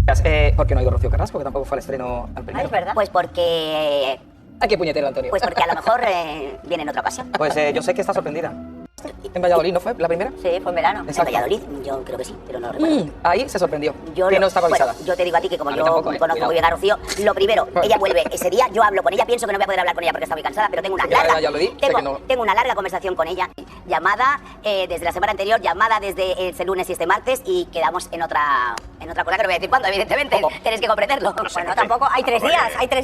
¿Por qué no ha ido Rocío Carrasco, que tampoco fue al estreno al primero? Es verdad. Pues porque... ¿A qué puñetero, Antonio? Pues porque a lo mejor viene en otra ocasión. Pues yo sé que está sorprendida. En Valladolid, ¿no fue la primera? Sí, fue en verano. Exacto. En Valladolid, yo creo que sí, pero no recuerdo. Ahí se sorprendió. Yo que no estaba avisada. Bueno, yo te digo a ti que como A mí yo tampoco, conozco cuidado. muy bien a Rocío, lo primero, ella vuelve ese día, yo hablo con ella, pienso que no voy a poder hablar con ella porque está muy cansada, pero tengo una larga, ya lo di, sé que no. tengo una larga conversación con ella, llamada desde la semana anterior, llamada desde este lunes y este martes, y quedamos en otra cosa que no voy a decir cuándo, evidentemente, tenéis que comprenderlo. Bueno, tampoco, hay 3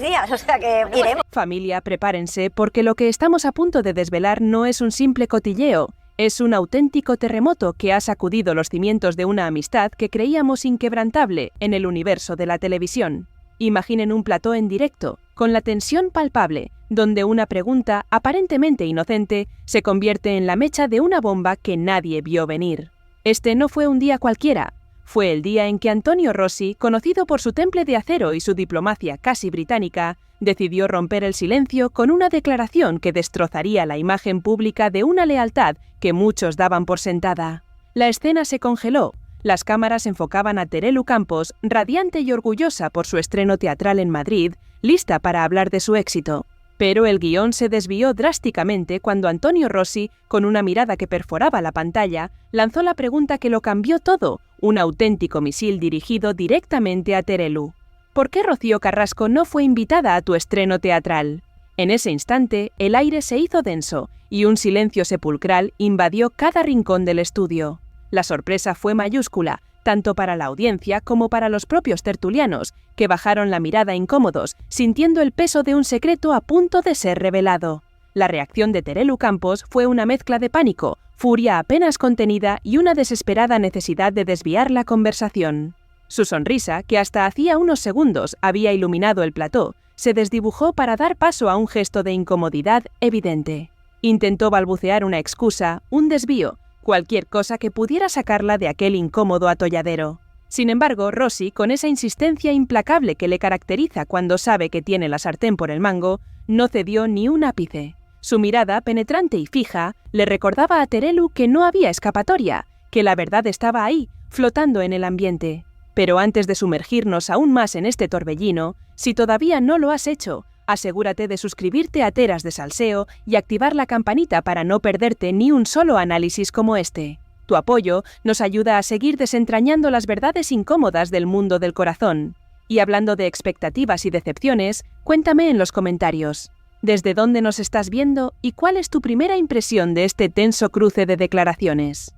días, o sea que iremos. Familia, prepárense, porque lo que estamos a punto de desvelar no es un simple cotilleo. Es un auténtico terremoto que ha sacudido los cimientos de una amistad que creíamos inquebrantable en el universo de la televisión. Imaginen un plató en directo, con la tensión palpable, donde una pregunta aparentemente inocente se convierte en la mecha de una bomba que nadie vio venir. Este no fue un día cualquiera. Fue el día en que Antonio Rossi, conocido por su temple de acero y su diplomacia casi británica, decidió romper el silencio con una declaración que destrozaría la imagen pública de una lealtad que muchos daban por sentada. La escena se congeló. Las cámaras enfocaban a Terelu Campos, radiante y orgullosa por su estreno teatral en Madrid, lista para hablar de su éxito. Pero el guión se desvió drásticamente cuando Antonio Rossi, con una mirada que perforaba la pantalla, lanzó la pregunta que lo cambió todo, un auténtico misil dirigido directamente a Terelu. ¿Por qué Rocío Carrasco no fue invitada a tu estreno teatral? En ese instante, el aire se hizo denso y un silencio sepulcral invadió cada rincón del estudio. La sorpresa fue mayúscula, tanto para la audiencia como para los propios tertulianos, que bajaron la mirada incómodos, sintiendo el peso de un secreto a punto de ser revelado. La reacción de Terelu Campos fue una mezcla de pánico, furia apenas contenida y una desesperada necesidad de desviar la conversación. Su sonrisa, que hasta hacía unos segundos había iluminado el plató, se desdibujó para dar paso a un gesto de incomodidad evidente. Intentó balbucear una excusa, un desvío, cualquier cosa que pudiera sacarla de aquel incómodo atolladero. Sin embargo, Rossi, con esa insistencia implacable que le caracteriza cuando sabe que tiene la sartén por el mango, no cedió ni un ápice. Su mirada, penetrante y fija, le recordaba a Terelu que no había escapatoria, que la verdad estaba ahí, flotando en el ambiente. Pero antes de sumergirnos aún más en este torbellino, si todavía no lo has hecho, asegúrate de suscribirte a Teras de Salseo y activar la campanita para no perderte ni un solo análisis como este. Tu apoyo nos ayuda a seguir desentrañando las verdades incómodas del mundo del corazón. Y hablando de expectativas y decepciones, cuéntame en los comentarios. ¿Desde dónde nos estás viendo y cuál es tu primera impresión de este tenso cruce de declaraciones?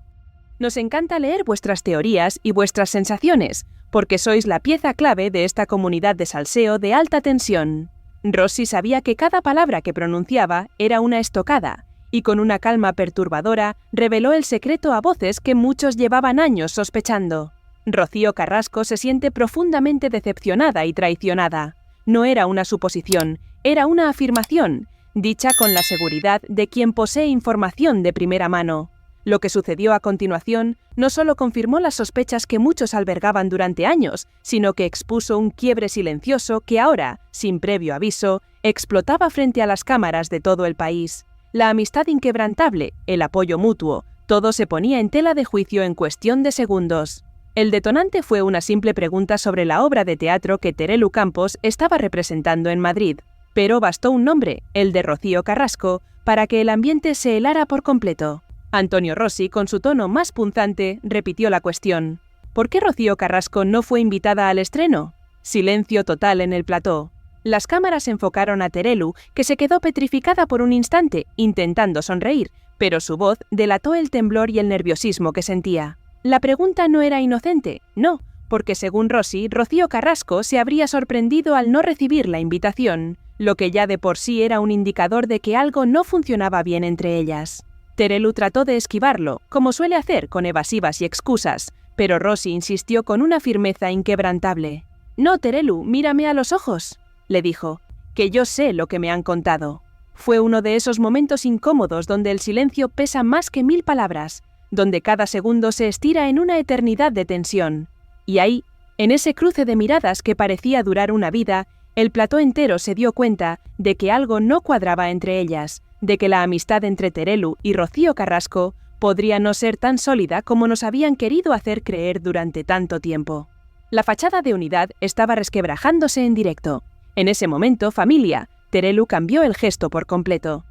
Nos encanta leer vuestras teorías y vuestras sensaciones, porque sois la pieza clave de esta comunidad de salseo de alta tensión. Rossi sabía que cada palabra que pronunciaba era una estocada, y con una calma perturbadora reveló el secreto a voces que muchos llevaban años sospechando. Rocío Carrasco se siente profundamente decepcionada y traicionada. No era una suposición, era una afirmación, dicha con la seguridad de quien posee información de primera mano. Lo que sucedió a continuación no solo confirmó las sospechas que muchos albergaban durante años, sino que expuso un quiebre silencioso que ahora, sin previo aviso, explotaba frente a las cámaras de todo el país. La amistad inquebrantable, el apoyo mutuo, todo se ponía en tela de juicio en cuestión de segundos. El detonante fue una simple pregunta sobre la obra de teatro que Terelu Campos estaba representando en Madrid. Pero bastó un nombre, el de Rocío Carrasco, para que el ambiente se helara por completo. Antonio Rossi, con su tono más punzante, repitió la cuestión. ¿Por qué Rocío Carrasco no fue invitada al estreno? Silencio total en el plató. Las cámaras enfocaron a Terelu, que se quedó petrificada por un instante, intentando sonreír, pero su voz delató el temblor y el nerviosismo que sentía. La pregunta no era inocente, no, porque según Rossi, Rocío Carrasco se habría sorprendido al no recibir la invitación, lo que ya de por sí era un indicador de que algo no funcionaba bien entre ellas. Terelu trató de esquivarlo, como suele hacer con evasivas y excusas, pero Rossi insistió con una firmeza inquebrantable. «No, Terelu, mírame a los ojos», le dijo, «que yo sé lo que me han contado». Fue uno de esos momentos incómodos donde el silencio pesa más que 1000 palabras, donde cada segundo se estira en una eternidad de tensión. Y ahí, en ese cruce de miradas que parecía durar una vida, el plató entero se dio cuenta de que algo no cuadraba entre ellas, de que la amistad entre Terelu y Rocío Carrasco podría no ser tan sólida como nos habían querido hacer creer durante tanto tiempo. La fachada de unidad estaba resquebrajándose en directo. En ese momento, familia, Terelu cambió el gesto por completo.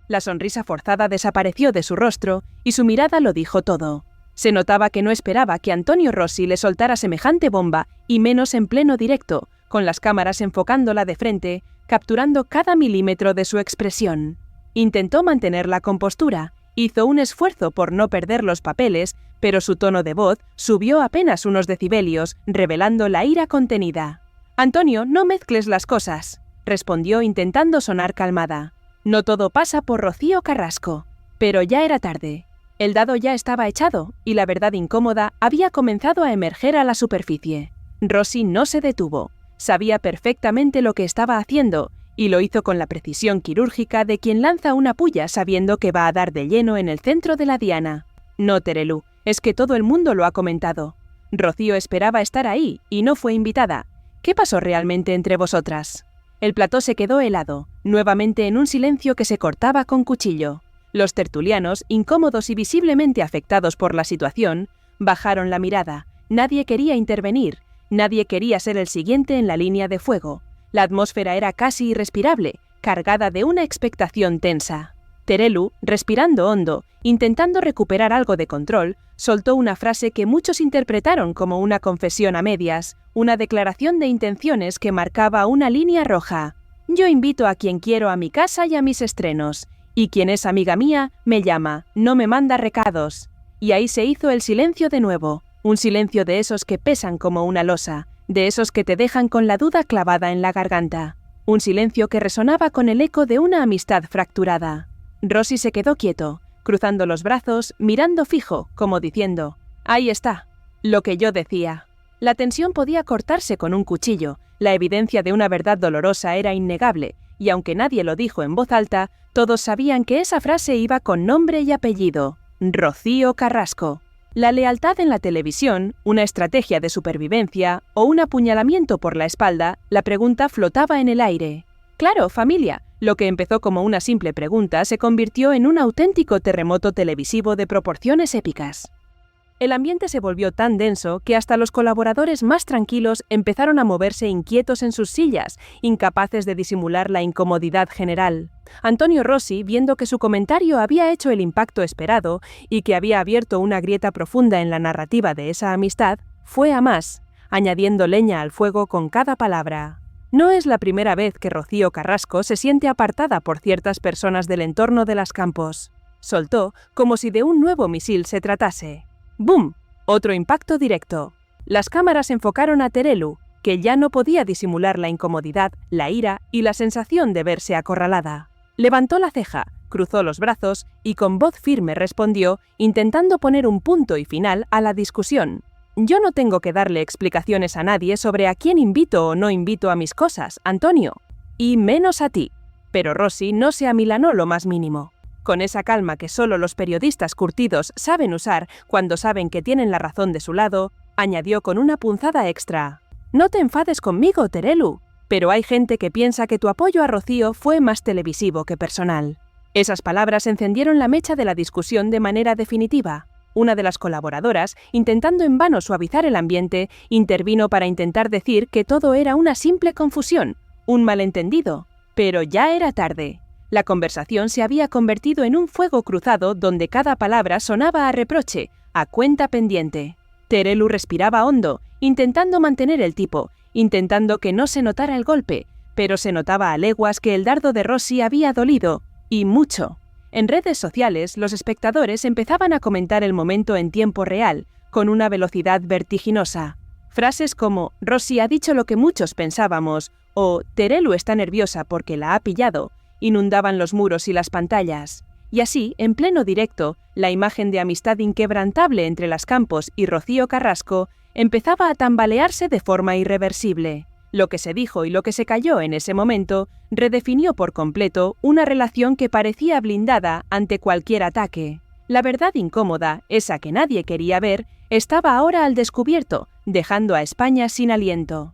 La sonrisa forzada desapareció de su rostro y su mirada lo dijo todo. Se notaba que no esperaba que Antonio Rossi le soltara semejante bomba y menos en pleno directo, con las cámaras enfocándola de frente, capturando cada milímetro de su expresión. Intentó mantener la compostura, hizo un esfuerzo por no perder los papeles, pero su tono de voz subió apenas unos decibelios, revelando la ira contenida. «Antonio, no mezcles las cosas», respondió intentando sonar calmada. «No todo pasa por Rocío Carrasco». Pero ya era tarde. El dado ya estaba echado, y la verdad incómoda había comenzado a emerger a la superficie. Rossi no se detuvo. Sabía perfectamente lo que estaba haciendo, y lo hizo con la precisión quirúrgica de quien lanza una puya sabiendo que va a dar de lleno en el centro de la diana. No, Terelu, es que todo el mundo lo ha comentado. Rocío esperaba estar ahí, y no fue invitada. ¿Qué pasó realmente entre vosotras? El plató se quedó helado, nuevamente en un silencio que se cortaba con cuchillo. Los tertulianos, incómodos y visiblemente afectados por la situación, bajaron la mirada. Nadie quería intervenir, nadie quería ser el siguiente en la línea de fuego. La atmósfera era casi irrespirable, cargada de una expectación tensa. Terelu, respirando hondo, intentando recuperar algo de control, soltó una frase que muchos interpretaron como una confesión a medias, una declaración de intenciones que marcaba una línea roja. «Yo invito a quien quiero a mi casa y a mis estrenos. Y quien es amiga mía, me llama, no me manda recados». Y ahí se hizo el silencio de nuevo, un silencio de esos que pesan como una losa, de esos que te dejan con la duda clavada en la garganta. Un silencio que resonaba con el eco de una amistad fracturada. Rossi se quedó quieto, cruzando los brazos, mirando fijo, como diciendo, «Ahí está, lo que yo decía». La tensión podía cortarse con un cuchillo, la evidencia de una verdad dolorosa era innegable, y aunque nadie lo dijo en voz alta, todos sabían que esa frase iba con nombre y apellido, Rocío Carrasco. La lealtad en la televisión, una estrategia de supervivencia o un apuñalamiento por la espalda, la pregunta flotaba en el aire. Claro, familia, lo que empezó como una simple pregunta se convirtió en un auténtico terremoto televisivo de proporciones épicas. El ambiente se volvió tan denso que hasta los colaboradores más tranquilos empezaron a moverse inquietos en sus sillas, incapaces de disimular la incomodidad general. Antonio Rossi, viendo que su comentario había hecho el impacto esperado y que había abierto una grieta profunda en la narrativa de esa amistad, fue a más, añadiendo leña al fuego con cada palabra. No es la primera vez que Rocío Carrasco se siente apartada por ciertas personas del entorno de las Campos. Soltó como si de un nuevo misil se tratase. ¡Bum! Otro impacto directo. Las cámaras enfocaron a Terelu, que ya no podía disimular la incomodidad, la ira y la sensación de verse acorralada. Levantó la ceja, cruzó los brazos y con voz firme respondió, intentando poner un punto y final a la discusión. «Yo no tengo que darle explicaciones a nadie sobre a quién invito o no invito a mis cosas, Antonio. Y menos a ti». Pero Rossi no se amilanó lo más mínimo. Con esa calma que solo los periodistas curtidos saben usar cuando saben que tienen la razón de su lado, añadió con una punzada extra. «No te enfades conmigo, Terelu, pero hay gente que piensa que tu apoyo a Rocío fue más televisivo que personal». Esas palabras encendieron la mecha de la discusión de manera definitiva. Una de las colaboradoras, intentando en vano suavizar el ambiente, intervino para intentar decir que todo era una simple confusión, un malentendido. Pero ya era tarde. La conversación se había convertido en un fuego cruzado donde cada palabra sonaba a reproche, a cuenta pendiente. Terelu respiraba hondo, intentando mantener el tipo, intentando que no se notara el golpe, pero se notaba a leguas que el dardo de Rossi había dolido, y mucho. En redes sociales, los espectadores empezaban a comentar el momento en tiempo real, con una velocidad vertiginosa. Frases como «Rossi ha dicho lo que muchos pensábamos» o «Terelu está nerviosa porque la ha pillado» inundaban los muros y las pantallas. Y así, en pleno directo, la imagen de amistad inquebrantable entre las Campos y Rocío Carrasco empezaba a tambalearse de forma irreversible. Lo que se dijo y lo que se calló en ese momento redefinió por completo una relación que parecía blindada ante cualquier ataque. La verdad incómoda, esa que nadie quería ver, estaba ahora al descubierto, dejando a España sin aliento.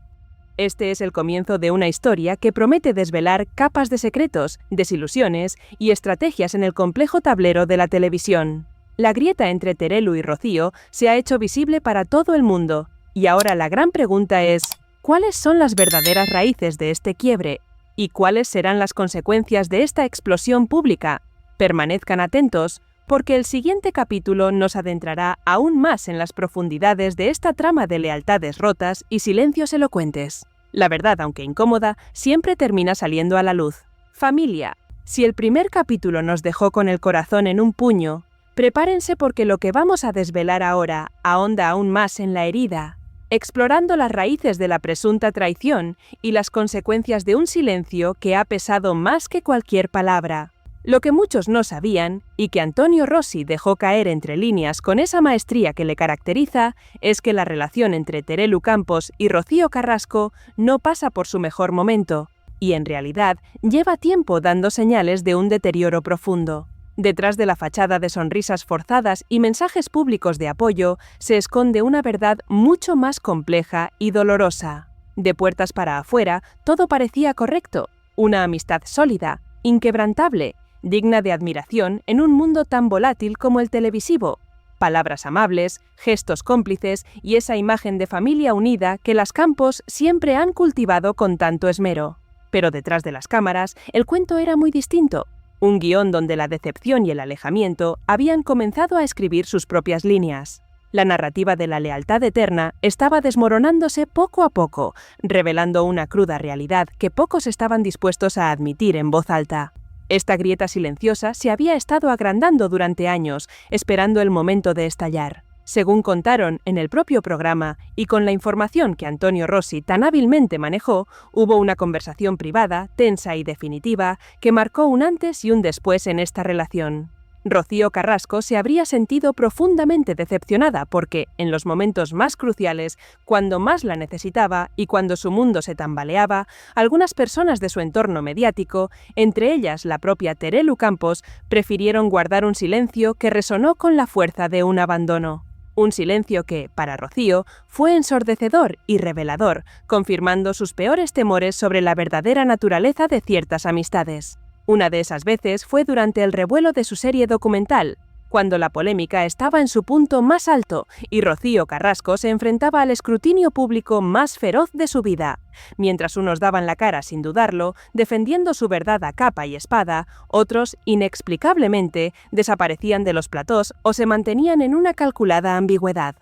Este es el comienzo de una historia que promete desvelar capas de secretos, desilusiones y estrategias en el complejo tablero de la televisión. La grieta entre Terelu y Rocío se ha hecho visible para todo el mundo, Y ahora la gran pregunta es, ¿cuáles son las verdaderas raíces de este quiebre? ¿Y cuáles serán las consecuencias de esta explosión pública? Permanezcan atentos, porque el siguiente capítulo nos adentrará aún más en las profundidades de esta trama de lealtades rotas y silencios elocuentes. La verdad, aunque incómoda, siempre termina saliendo a la luz. Familia, si el primer capítulo nos dejó con el corazón en un puño, prepárense porque lo que vamos a desvelar ahora ahonda aún más en la herida, explorando las raíces de la presunta traición y las consecuencias de un silencio que ha pesado más que cualquier palabra. Lo que muchos no sabían, y que Antonio Rossi dejó caer entre líneas con esa maestría que le caracteriza, es que la relación entre Terelu Campos y Rocío Carrasco no pasa por su mejor momento, y en realidad lleva tiempo dando señales de un deterioro profundo. Detrás de la fachada de sonrisas forzadas y mensajes públicos de apoyo se esconde una verdad mucho más compleja y dolorosa. De puertas para afuera, todo parecía correcto, una amistad sólida, inquebrantable, digna de admiración en un mundo tan volátil como el televisivo. Palabras amables, gestos cómplices y esa imagen de familia unida que las Campos siempre han cultivado con tanto esmero. Pero detrás de las cámaras, el cuento era muy distinto. Un guión donde la decepción y el alejamiento habían comenzado a escribir sus propias líneas. La narrativa de la lealtad eterna estaba desmoronándose poco a poco, revelando una cruda realidad que pocos estaban dispuestos a admitir en voz alta. Esta grieta silenciosa se había estado agrandando durante años, esperando el momento de estallar. Según contaron en el propio programa y con la información que Antonio Rossi tan hábilmente manejó, hubo una conversación privada, tensa y definitiva, que marcó un antes y un después en esta relación. Rocío Carrasco se habría sentido profundamente decepcionada porque, en los momentos más cruciales, cuando más la necesitaba y cuando su mundo se tambaleaba, algunas personas de su entorno mediático, entre ellas la propia Terelu Campos, prefirieron guardar un silencio que resonó con la fuerza de un abandono. Un silencio que, para Rocío, fue ensordecedor y revelador, confirmando sus peores temores sobre la verdadera naturaleza de ciertas amistades. Una de esas veces fue durante el revuelo de su serie documental, cuando la polémica estaba en su punto más alto y Rocío Carrasco se enfrentaba al escrutinio público más feroz de su vida. Mientras unos daban la cara sin dudarlo, defendiendo su verdad a capa y espada, otros, inexplicablemente, desaparecían de los platós o se mantenían en una calculada ambigüedad.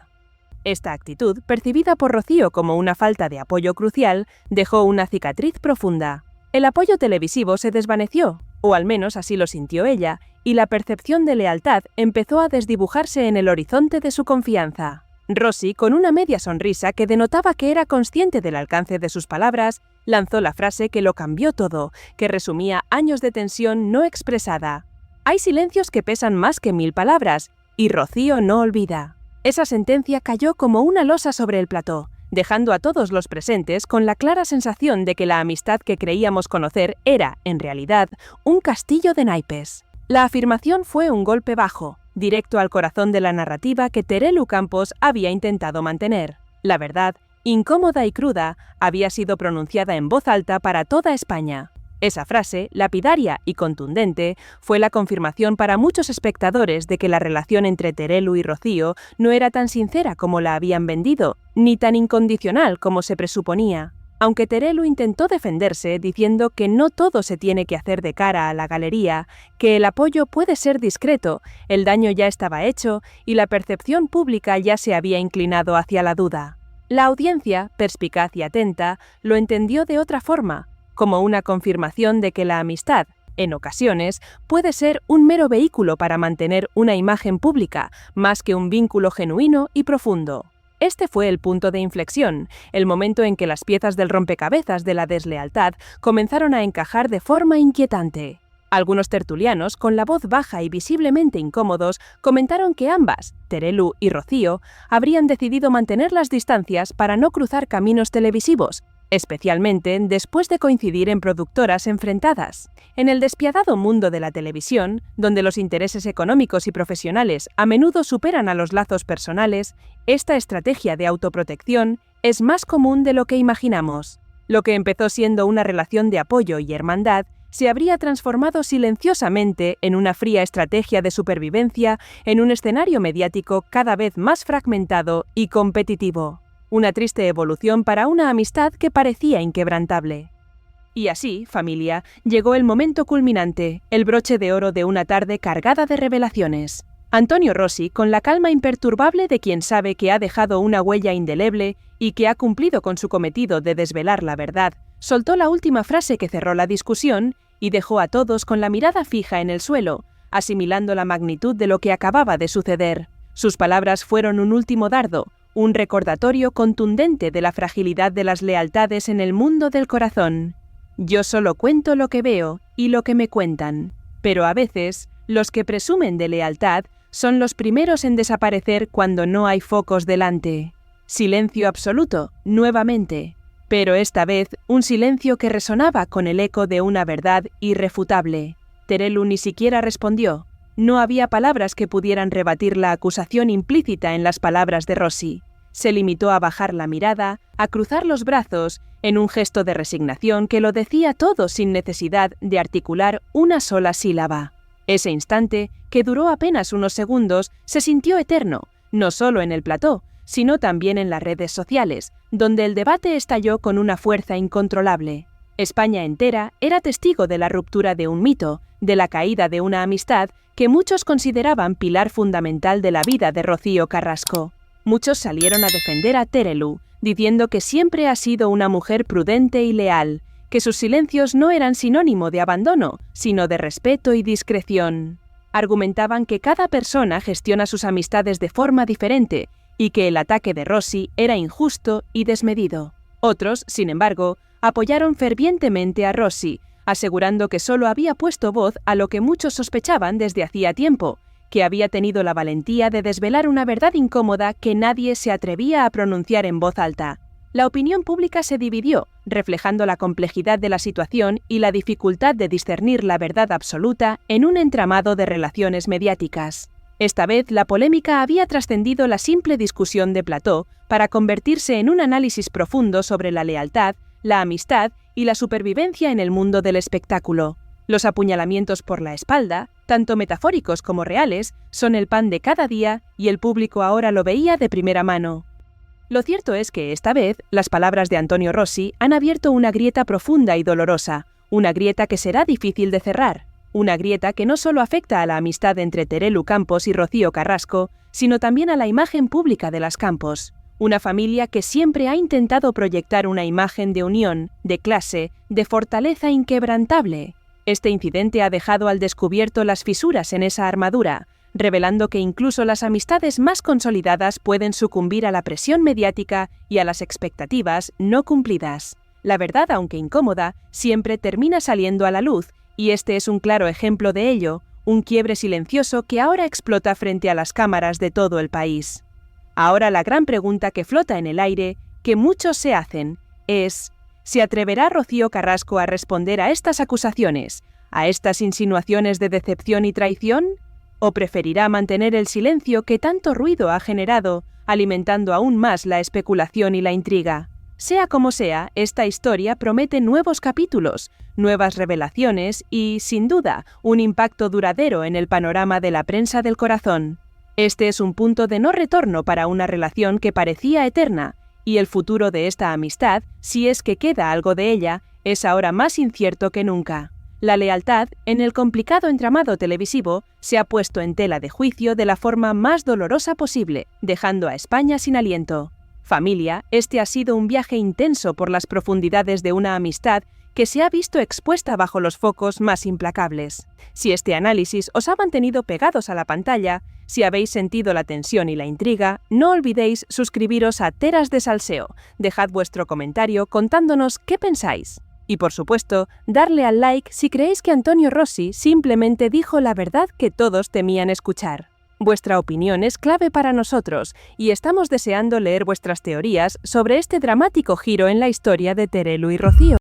Esta actitud, percibida por Rocío como una falta de apoyo crucial, dejó una cicatriz profunda. El apoyo televisivo se desvaneció, o al menos así lo sintió ella, y la percepción de lealtad empezó a desdibujarse en el horizonte de su confianza. Rossi, con una media sonrisa que denotaba que era consciente del alcance de sus palabras, lanzó la frase que lo cambió todo, que resumía años de tensión no expresada. Hay silencios que pesan más que 1000 palabras, y Rocío no olvida. Esa sentencia cayó como una losa sobre el plató, dejando a todos los presentes con la clara sensación de que la amistad que creíamos conocer era, en realidad, un castillo de naipes. La afirmación fue un golpe bajo, directo al corazón de la narrativa que Terelu Campos había intentado mantener. La verdad, incómoda y cruda, había sido pronunciada en voz alta para toda España. Esa frase, lapidaria y contundente, fue la confirmación para muchos espectadores de que la relación entre Terelu y Rocío no era tan sincera como la habían vendido, ni tan incondicional como se presuponía. Aunque Terelu intentó defenderse diciendo que no todo se tiene que hacer de cara a la galería, que el apoyo puede ser discreto, el daño ya estaba hecho y la percepción pública ya se había inclinado hacia la duda. La audiencia, perspicaz y atenta, lo entendió de otra forma, como una confirmación de que la amistad, en ocasiones, puede ser un mero vehículo para mantener una imagen pública, más que un vínculo genuino y profundo. Este fue el punto de inflexión, el momento en que las piezas del rompecabezas de la deslealtad comenzaron a encajar de forma inquietante. Algunos tertulianos, con la voz baja y visiblemente incómodos, comentaron que ambas, Terelu y Rocío, habrían decidido mantener las distancias para no cruzar caminos televisivos, especialmente después de coincidir en productoras enfrentadas. En el despiadado mundo de la televisión, donde los intereses económicos y profesionales a menudo superan a los lazos personales, esta estrategia de autoprotección es más común de lo que imaginamos. Lo que empezó siendo una relación de apoyo y hermandad se habría transformado silenciosamente en una fría estrategia de supervivencia en un escenario mediático cada vez más fragmentado y competitivo. Una triste evolución para una amistad que parecía inquebrantable. Y así, familia, llegó el momento culminante, el broche de oro de una tarde cargada de revelaciones. Antonio Rossi, con la calma imperturbable de quien sabe que ha dejado una huella indeleble y que ha cumplido con su cometido de desvelar la verdad, soltó la última frase que cerró la discusión y dejó a todos con la mirada fija en el suelo, asimilando la magnitud de lo que acababa de suceder. Sus palabras fueron un último dardo, un recordatorio contundente de la fragilidad de las lealtades en el mundo del corazón. Yo solo cuento lo que veo y lo que me cuentan, pero a veces los que presumen de lealtad son los primeros en desaparecer cuando no hay focos delante. Silencio absoluto, nuevamente, pero esta vez un silencio que resonaba con el eco de una verdad irrefutable. Terelu ni siquiera respondió. No había palabras que pudieran rebatir la acusación implícita en las palabras de Rossi. Se limitó a bajar la mirada, a cruzar los brazos, en un gesto de resignación que lo decía todo sin necesidad de articular una sola sílaba. Ese instante, que duró apenas unos segundos, se sintió eterno, no solo en el plató, sino también en las redes sociales, donde el debate estalló con una fuerza incontrolable. España entera era testigo de la ruptura de un mito, de la caída de una amistad que muchos consideraban pilar fundamental de la vida de Rocío Carrasco. Muchos salieron a defender a Terelu, diciendo que siempre ha sido una mujer prudente y leal, que sus silencios no eran sinónimo de abandono, sino de respeto y discreción. Argumentaban que cada persona gestiona sus amistades de forma diferente y que el ataque de Rossi era injusto y desmedido. Otros, sin embargo, apoyaron fervientemente a Rossi, asegurando que solo había puesto voz a lo que muchos sospechaban desde hacía tiempo, que había tenido la valentía de desvelar una verdad incómoda que nadie se atrevía a pronunciar en voz alta. La opinión pública se dividió, reflejando la complejidad de la situación y la dificultad de discernir la verdad absoluta en un entramado de relaciones mediáticas. Esta vez la polémica había trascendido la simple discusión de plató para convertirse en un análisis profundo sobre la lealtad, la amistad y la supervivencia en el mundo del espectáculo. Los apuñalamientos por la espalda, tanto metafóricos como reales, son el pan de cada día y el público ahora lo veía de primera mano. Lo cierto es que esta vez las palabras de Antonio Rossi han abierto una grieta profunda y dolorosa, una grieta que será difícil de cerrar, una grieta que no solo afecta a la amistad entre Terelu Campos y Rocío Carrasco, sino también a la imagen pública de las Campos. Una familia que siempre ha intentado proyectar una imagen de unión, de clase, de fortaleza inquebrantable. Este incidente ha dejado al descubierto las fisuras en esa armadura, revelando que incluso las amistades más consolidadas pueden sucumbir a la presión mediática y a las expectativas no cumplidas. La verdad, aunque incómoda, siempre termina saliendo a la luz, y este es un claro ejemplo de ello, un quiebre silencioso que ahora explota frente a las cámaras de todo el país. Ahora la gran pregunta que flota en el aire, que muchos se hacen, es: ¿se atreverá Rocío Carrasco a responder a estas acusaciones, a estas insinuaciones de decepción y traición? ¿O preferirá mantener el silencio que tanto ruido ha generado, alimentando aún más la especulación y la intriga? Sea como sea, esta historia promete nuevos capítulos, nuevas revelaciones y, sin duda, un impacto duradero en el panorama de la prensa del corazón. Este es un punto de no retorno para una relación que parecía eterna, y el futuro de esta amistad, si es que queda algo de ella, es ahora más incierto que nunca. La lealtad, en el complicado entramado televisivo, se ha puesto en tela de juicio de la forma más dolorosa posible, dejando a España sin aliento. Familia, este ha sido un viaje intenso por las profundidades de una amistad que se ha visto expuesta bajo los focos más implacables. Si este análisis os ha mantenido pegados a la pantalla, si habéis sentido la tensión y la intriga, no olvidéis suscribiros a Teras de Salseo, dejad vuestro comentario contándonos qué pensáis. Y por supuesto, darle al like si creéis que Antonio Rossi simplemente dijo la verdad que todos temían escuchar. Vuestra opinión es clave para nosotros y estamos deseando leer vuestras teorías sobre este dramático giro en la historia de Terelu y Rocío.